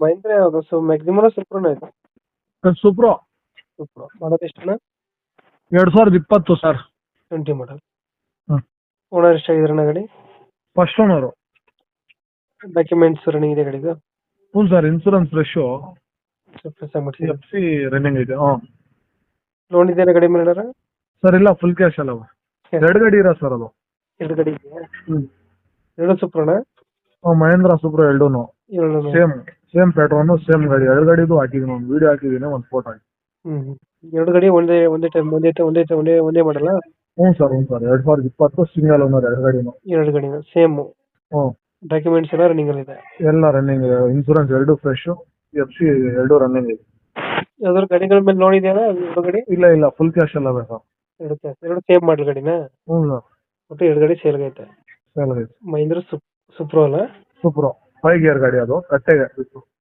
ಮಹೇಂದ್ರ ಯಾವುದು ಮ್ಯಾಕ್ಸಿಮಮ್ ಸುಪ್ರನ ಇದು ಸುಪ್ರೋ ಸುಪ್ರೋ ಮಾಡೋದು ಎಷ್ಟಣ್ಣ 2020 ಸರ್. 20 ಮಾಡಲ್. ಹ್ಮ್. ಓನರ್ ಎಷ್ಟಾಗಿದ್ರಣ್ಣ ಗಾಡಿ? First owner. ಡಾಕ್ಯುಮೆಂಟ್ಸ್ ರನ್ನಿಂಗ್ ಇದೆ ಗಾಡಿದು? ಹ್ಞೂ ಸರ್, ಇನ್ಸೂರೆನ್ಸ್ ಫ್ರೆಶು. ಫ್ರೆಶ್ ಆಗಿ ಮಾಡಿಸಿದ್ರು. ಎಫ್ ಸಿ ರನ್ನಿಂಗ್ ಇದೆ. ಹಾಂ ಲೋನ್ ಇದೆಯಾ ಗಾಡಿ ಮೇಲೆ? ಸರ್ ಇಲ್ಲ, ಫುಲ್ ಕ್ಯಾಶ್ ಅಲ್ಲ. ಎರಡು ಗಾಡಿ ಇರೋ ಸರ್ ಅದು. ಎರಡು ಗಾಡಿ ಇದೆಯಾ? ಹ್ಞೂ. ಎರಡು ಸುಪ್ರನ? ಮಹೇಂದ್ರ ಸೂಪ್ರೋ ಎರಡೂನು ಎರಡು ಸೇಮ್ ಪ್ಯಾಟ್ರೋನು, ಸೇಮ್ ಗಾಡಿ. ಎರಡು ಗಾಡಿದು ಹಾಕಿದ್ದೀನಿ, ಒಂದು ವಿಡಿಯೋ ಹಾಕಿದ್ದೀನಿ, ಒಂದು ಫೋಟೋ ಹಾಕಿ. ಹ್ಮ್. ಎರಡು ಗಾಡಿ ಒಂದೇ ಒಂದೇ ಟೈಮ್ ಒಂದೇ ಮಾಡಲ್ಲ? ಹ್ಞೂ ಸರ್ 2020 ಸಿಂಗಲ್ ಓನರ್ ಎರಡು ಗಾಡಿನು. ಎರಡು ಗಾಡಿ ಸೇಮ್. ಹ್ಞೂ. ಡಾಕ್ಯುಮೆಂಟ್ಸ್ ಎಲ್ಲ ರನ್ನಿಂಗ್ ಅಲ್ಲಿ ಇದೆ? ಎಲ್ಲ ರನ್ನಿಂಗ್ ಇದೆ. ಇನ್ಸೂರೆನ್ಸ್ ಎರಡು ಫ್ರೆಶ್, ಎಫ್ ಸಿ ಎರಡು ರನ್ನಿಂಗ್ ಇದೆ. ಯಾವ್ದಾದ್ರು ಗಾಡಿಗಳ ಮೇಲೆ ಲೋನ್ ಇದೆಯಾ ಎರಡು ಗಾಡಿ? ಇಲ್ಲ, ಫುಲ್ ಕ್ಯಾಶ್ ಎಲ್ಲ ಬೇಕಾ? ಎರಡು ಸೇಮ್ ಮಾಡಲ್ ಗಾಡಿನ? ಹ್ಞೂ ಸರ್. ಒಟ್ಟು ಎರಡು ಗಾಡಿ ಸೇಲ್ ಐತೆ. ಸೇಲ್ ಐತೆ. ಮಹೇಂದ್ರ ಸುಪ್ರೋ ಅಲ್ಲ? ಸೂಪ್ರೋ 5 ಗೇರ್ ಗಾಡಿ, ಅದು ಕಟ್ಟೆಗೆ.